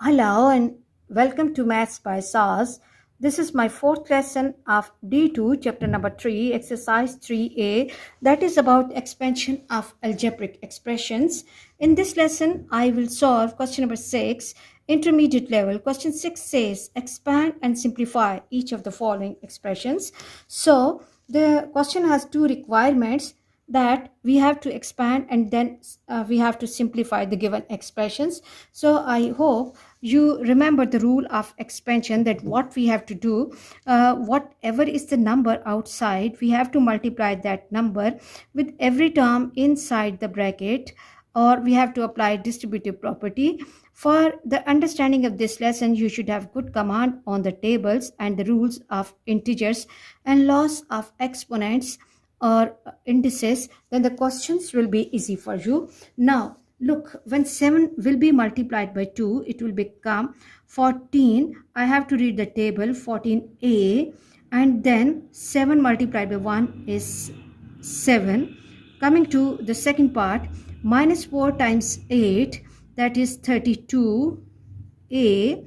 Hello and welcome to Maths by SAS. This is my fourth lesson of D2, chapter number 3, exercise 3A, that is about expansion of algebraic expressions. In this lesson, I will solve question number 6, intermediate level. Question 6 says, expand and simplify each of the following expressions. So, the question has two requirements that we have to expand and then we have to simplify the given expressions. So I hope you remember the rule of expansion, that what we have to do, whatever is the number outside, we have to multiply that number with every term inside the bracket, or we have to apply distributive property. For the understanding of this lesson, you should have good command on the tables and the rules of integers and laws of exponents or indices. Then the questions will be easy for you. Now look, when 7 will be multiplied by 2, it will become 14. I have to read the table, 14a, and then 7 multiplied by 1 is 7. Coming to the second part, minus 4 times 8, that is 32a,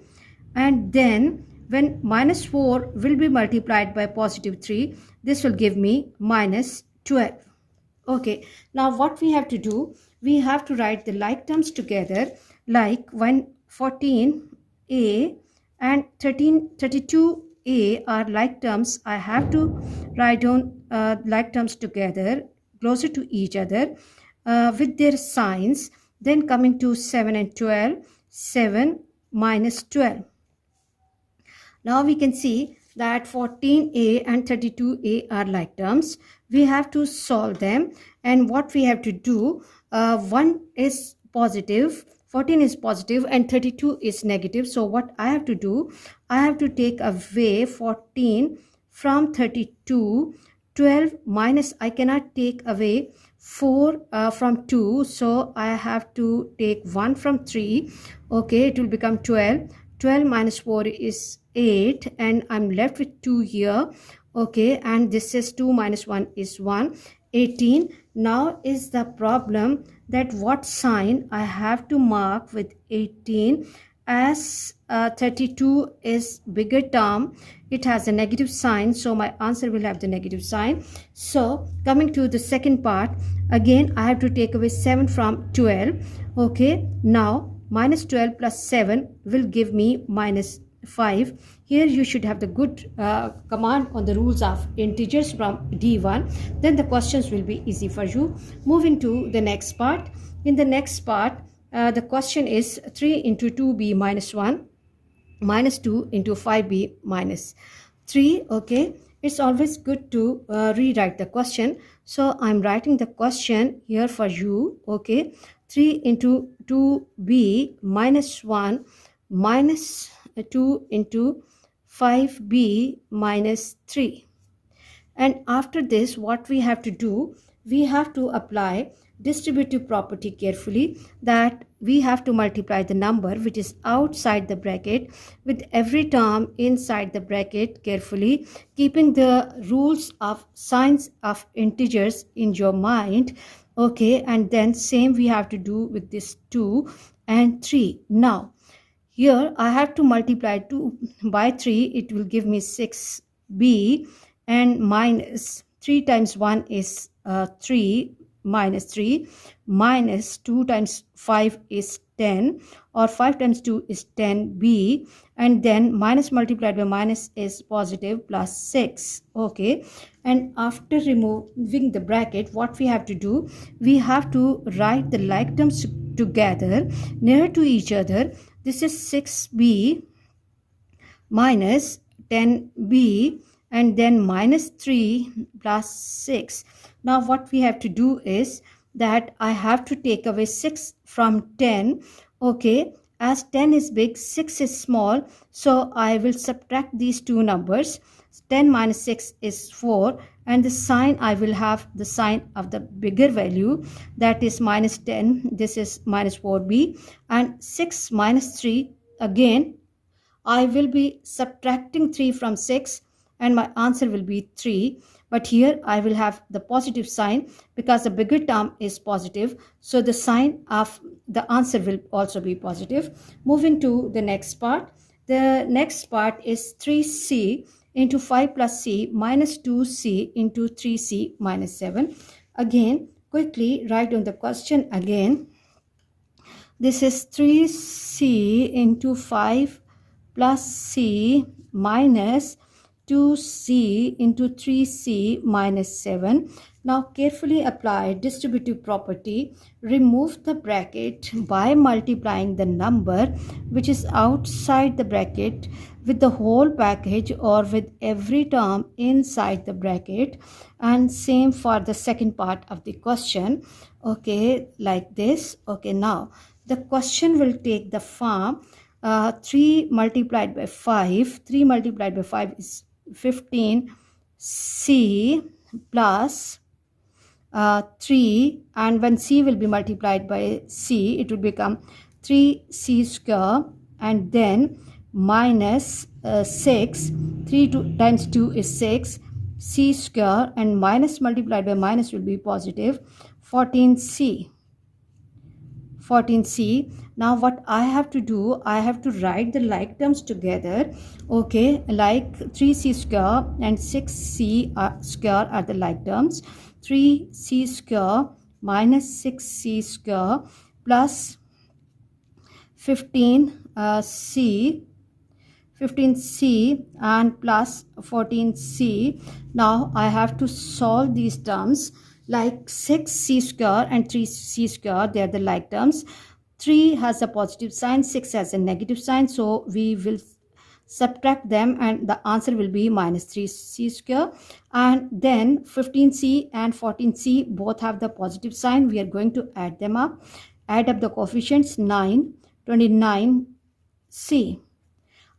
and then when minus 4 will be multiplied by positive 3, this will give me minus 12. Okay, now what we have to do, we have to write the like terms together, like when 14a and 32a are like terms, I have to write down like terms together closer to each other with their signs. Then coming to 7 and 12, 7 minus 12. Now we can see that 14a and 32a are like terms. We have to solve them, and what we have to do, 1 is positive, 14 is positive and 32 is negative. So what I have to do, I have to take away 14 from 32, 12 minus, I cannot take away 4 from 2, so I have to take 1 from 3. Okay, it will become 12. 12 minus 4 is 8, and I'm left with 2 here. Okay, and this is 2 minus 1 is 1, 18. Now is the problem that what sign I have to mark with 18, as 32 is bigger term, it has a negative sign, so my answer will have the negative sign. So coming to the second part, again I have to take away 7 from 12. Okay, now minus 12 plus 7 will give me minus 5. Here you should have the good command on the rules of integers from D1. Then the questions will be easy for you. Moving to the next part. In the next part, the question is 3 into 2b minus 1 minus 2 into 5b minus 3. Okay, it's always good to rewrite the question. So I'm writing the question here for you. Okay, 3 into 2b minus 1 minus 2 into 5b minus 3. And after this, what we have to do, we have to apply distributive property carefully, that we have to multiply the number which is outside the bracket with every term inside the bracket carefully, keeping the rules of signs of integers in your mind. Okay, and then same we have to do with this 2 and 3. Now here I have to multiply 2 by 3, it will give me 6b, and minus 3 times 1 is 3, minus 3, minus 2 times 5 is 10, or 5 times 2 is 10b, and then minus multiplied by minus is positive plus 6. Okay, and after removing the bracket, what we have to do, we have to write the like terms together near to each other. This is 6b minus 10b, and then minus 3 plus 6. Now what we have to do is that I have to take away 6 from 10. Okay, as 10 is big, 6 is small, so I will subtract these two numbers. 10 minus 6 is 4, and the sign I will have the sign of the bigger value, that is minus 10. This is minus 4b, and 6 minus 3, again I will be subtracting 3 from 6, and my answer will be 3. but here I will have the positive sign because the bigger term is positive, so the sign of the answer will also be positive. Moving to the next part. The next part is 3c into 5 plus c minus 2c into 3c minus 7. Again, quickly write down the question again. This is 3c into 5 plus c minus 2c into 3c minus 7. Now carefully apply distributive property. Remove the bracket by multiplying the number which is outside the bracket with the whole package or with every term inside the bracket, and same for the second part of the question. Okay, like this. Okay, now the question will take the form 3 multiplied by 5. 3 multiplied by 5 is 15c plus 3, and when c will be multiplied by c, it will become 3c square, and then minus 6. 3 times 2 is 6 c square, and minus multiplied by minus will be positive 14c. Now what I have to do, I have to write the like terms together. Okay, like 3c square and 6c square are the like terms. 3c square minus 6c square plus 15c and plus 14c. Now I have to solve these terms. Like 6c square and 3c square, they are the like terms. 3 has a positive sign, 6 has a negative sign, so we will subtract them and the answer will be minus 3c square. And then 15c and 14c both have the positive sign. We are going to add them up. Add up the coefficients. 9, 29c.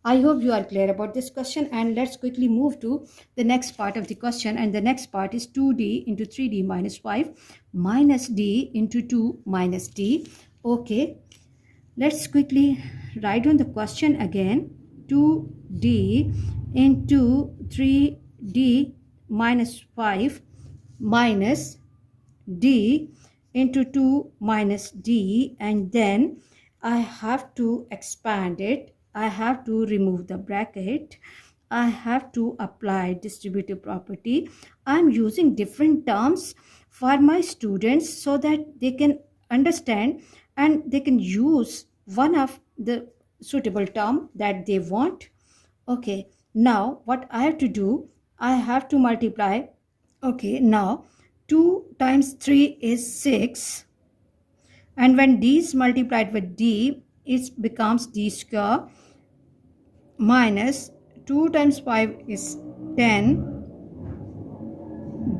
I hope you are clear about this question, and let's quickly move to the next part of the question. And the next part is 2d into 3d minus 5 minus d into 2 minus d. Okay, let's quickly write down the question again. 2d into 3d minus 5 minus d into 2 minus d, and then I have to expand it. I have to remove the bracket. I have to apply distributive property. I'm using different terms for my students so that they can understand and they can use one of the suitable term that they want. Okay, now what I have to do, I have to multiply. Okay, now 2 times 3 is 6, and when d is multiplied with d, it becomes d square minus 2 times 5 is 10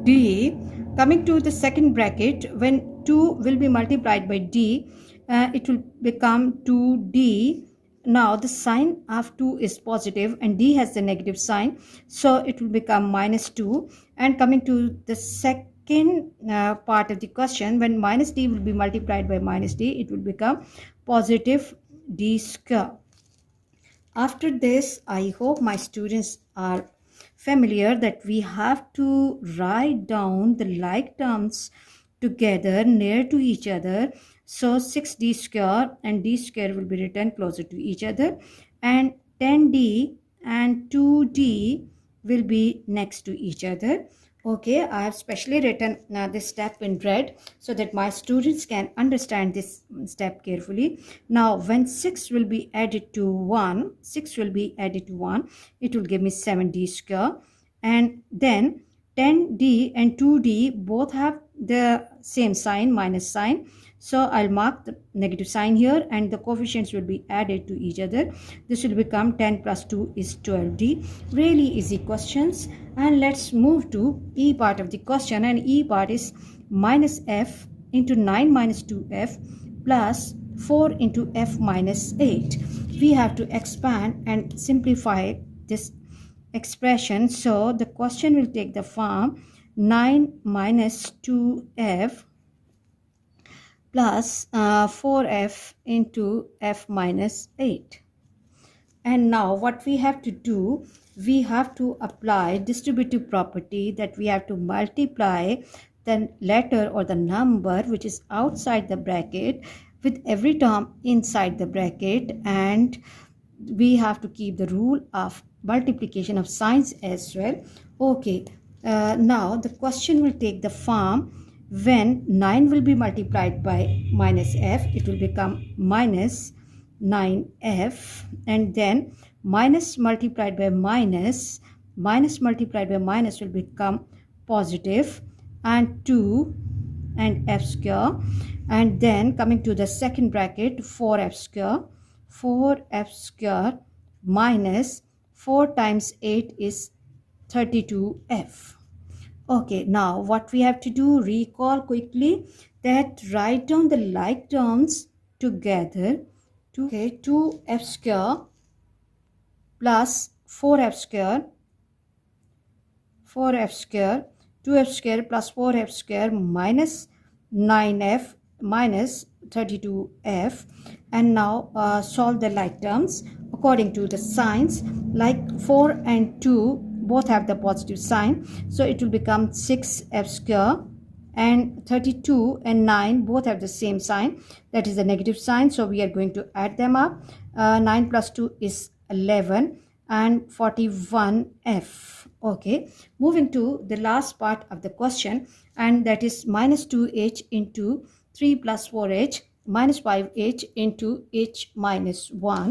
d. Coming to the second bracket, when 2 will be multiplied by d, it will become 2d. Now the sign of 2 is positive and d has the negative sign, so it will become minus 2. And coming to the second part of the question, when minus d will be multiplied by minus d, it will become positive d square. After this, I hope my students are familiar that we have to write down the like terms together near to each other. So 6d square and d square will be written closer to each other, and 10d and 2d will be next to each other. Okay, I have specially written this step in red so that my students can understand this step carefully. Now, when 6 will be added to 1, it will give me 7d square. And then 10d and 2d both have the same sign, minus sign. So I'll mark the negative sign here, and the coefficients will be added to each other. This will become 10 plus 2 is 12d. Really easy questions. And let's move to E part of the question. And E part is minus f into 9 minus 2f plus 4 into f minus 8. We have to expand and simplify this expression. So the question will take the form 9 minus 2f plus 4f into f minus 8. And now what we have to do, we have to apply distributive property, that we have to multiply the letter or the number which is outside the bracket with every term inside the bracket, and we have to keep the rule of multiplication of signs as well. Okay, now the question will take the form, when 9 will be multiplied by minus f, it will become minus 9f, and then minus multiplied by minus, minus multiplied by minus will become positive, and 2 and f square, and then coming to the second bracket, 4f square, 4f square minus 4 times 8 is 32f. Okay, now what we have to do, recall quickly that write down the like terms together. 2f square plus 4f square, 4f square, 2f square plus 4f square minus 9f minus 32f. And now solve the like terms according to the signs. Like 4 and 2 both have the positive sign, so it will become 6f square, and 32 and 9 both have the same sign, that is the negative sign, so we are going to add them up. 9 plus 2 is 11 and 41f. Okay, moving to the last part of the question, and that is minus 2h into 3 plus 4h minus 5h into h minus 1.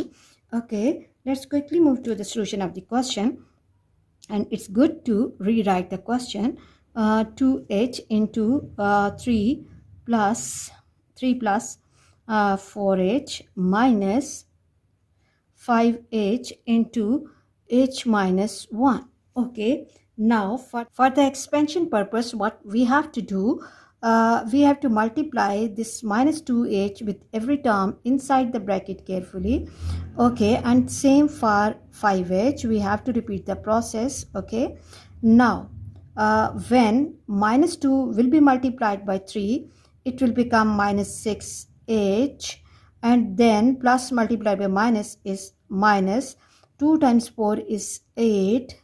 Okay, let's quickly move to the solution of the question, and it's good to rewrite the question. 2h into 3 plus 4h minus 5h into h minus 1. Okay, now for the expansion purpose, what we have to do, we have to multiply this minus 2h with every term inside the bracket carefully. Okay, and same for 5h, we have to repeat the process. Okay, now when minus 2 will be multiplied by 3, it will become minus 6h, and then plus multiplied by minus is minus. 2 times 4 is 8,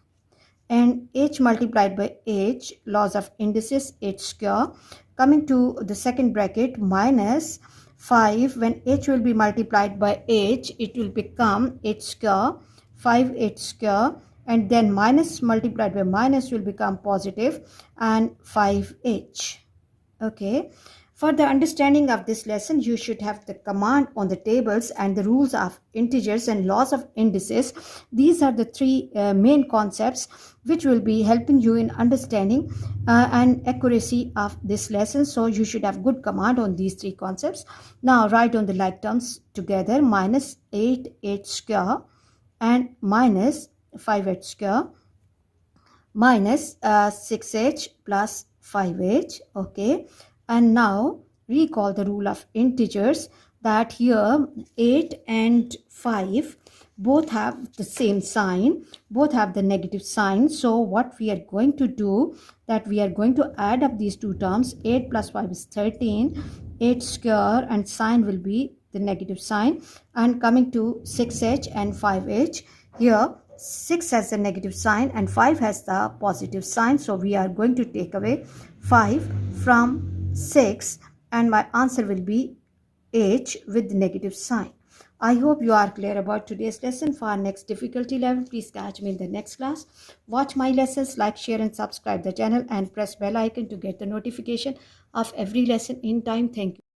and h multiplied by h, laws of indices, h square. Coming to the second bracket, minus 5, when h will be multiplied by h, it will become h square, 5h square, and then minus multiplied by minus will become positive, and 5h. Okay, for the understanding of this lesson, you should have the command on the tables and the rules of integers and laws of indices. These are the three main concepts which will be helping you in understanding and accuracy of this lesson. So you should have good command on these three concepts. Now write down the like terms together, minus 8h square and minus 5h square minus 6h plus 5h. Okay, and now recall the rule of integers, that here 8 and 5 both have the same sign, both have the negative sign. So what we are going to do, that we are going to add up these two terms. 8 plus 5 is 13, 8 square, and sign will be the negative sign. And coming to 6h and 5h, here 6 has the negative sign and 5 has the positive sign, so we are going to take away 5 from 6, and my answer will be h with the negative sign. I hope you are clear about today's lesson. For our next difficulty level, please catch me in the next class. Watch my lessons, like, share and subscribe the channel, and press bell icon to get the notification of every lesson in time. Thank you.